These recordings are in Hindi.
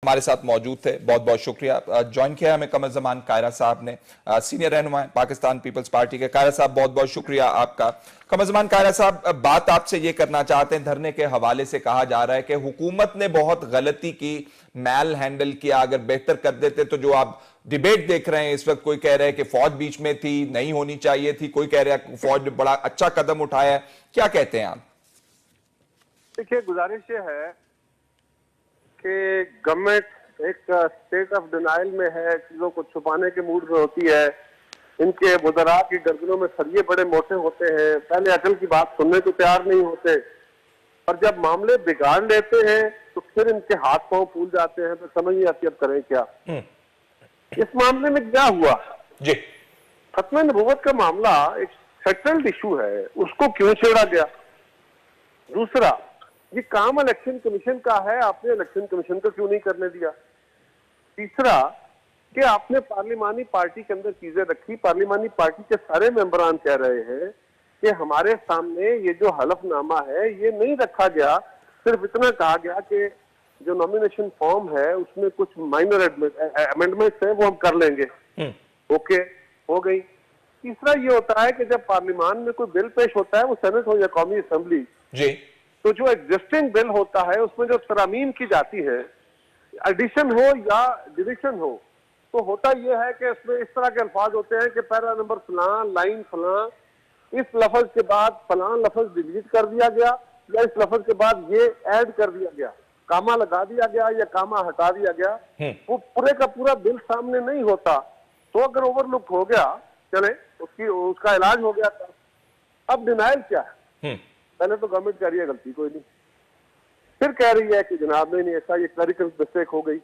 हमारे साथ मौजूद थे। बहुत बहुत शुक्रिया। ज्वाइन किया हमें कमर जमान कायरा साहब ने, सीनियर रहनुमा पाकिस्तान पीपल्स पार्टी के। कायरा साहब बहुत बहुत शुक्रिया आपका। कमर जमान कायरा साहब, बात आपसे ये करना चाहते हैं, धरने के हवाले से कहा जा रहा है कि हुकूमत ने बहुत गलती की, मैल हैंडल किया, अगर बेहतर कर देते तो जो आप डिबेट देख रहे हैं इस वक्त, कोई कह रहे हैं कि फौज बीच में थी, नहीं होनी चाहिए थी, कोई कह रहा है फौज ने बड़ा अच्छा कदम उठाया है, क्या कहते हैं आप? देखिए, गुजारिश ये है कि गवर्नमेंट एक स्टेट ऑफ डिनाइल में है, चीजों को छुपाने के मूड में होती है। इनके वज़रा की गर्दनों में सरिये बड़े मोटे होते हैं, पहले अकल की बात सुनने को तैयार नहीं होते, और जब मामले बिगाड़ लेते हैं तो फिर इनके हाथ पांव फूल जाते हैं। तो समझ नहीं आती अब करें क्या। इस मामले में क्या हुआ जी? खत्म नबूवत का मामला एक सेटल्ड इशू है, उसको क्यों छेड़ा गया? दूसरा, ये काम इलेक्शन कमीशन का है, आपने इलेक्शन कमीशन को क्यों नहीं करने दिया? तीसरा, कि आपने पार्लिमानी पार्टी के अंदर चीजें रखी, पार्लिमानी पार्टी के सारे मेंबरान कह रहे हैं कि हमारे सामने ये जो हलफनामा है ये नहीं रखा गया, सिर्फ इतना कहा गया कि जो नॉमिनेशन फॉर्म है उसमें कुछ माइनर अमेंडमेंट्स हैं वो हम कर लेंगे। ओके, हो गई। तीसरा ये होता है कि जब पार्लियामान में कोई बिल पेश होता है, वो सेनेट हो या कौमी असेंबली जी, तो जो एग्जिस्टिंग बिल होता है उसमें जो तरामीम की जाती है, एडिशन हो या डिविजन हो, तो होता यह है कि इसमें इस तरह के अल्फाज होते हैं कि पैरा नंबर फलां, लाइन फलां, इस लफ्ज के बाद फलां लफ्ज डिलीट कर दिया गया, या इस लफ्ज के बाद ये ऐड कर दिया गया, कामा लगा दिया गया या कामा हटा दिया गया। वो पूरे का पूरा बिल सामने नहीं होता, तो अगर ओवरलुक हो गया, चले उसका इलाज हो गया था। अब डिनाइल क्या है? पहले तो गवर्नमेंट कह रही है गलती कोई नहीं, फिर कह रही है कि जनाब नहीं ऐसा, ये क्लरिकल मिस्टेक हो गई।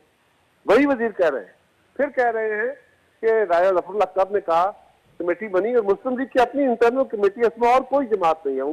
वही वजीर कह रहे हैं, फिर कह रहे हैं कि राजा जफरुल्लाह साहब ने कहा कमेटी बनी, और मुस्लिम लीग की अपनी इंटरनल कमेटी, इसमें और कोई जमात नहीं है, वो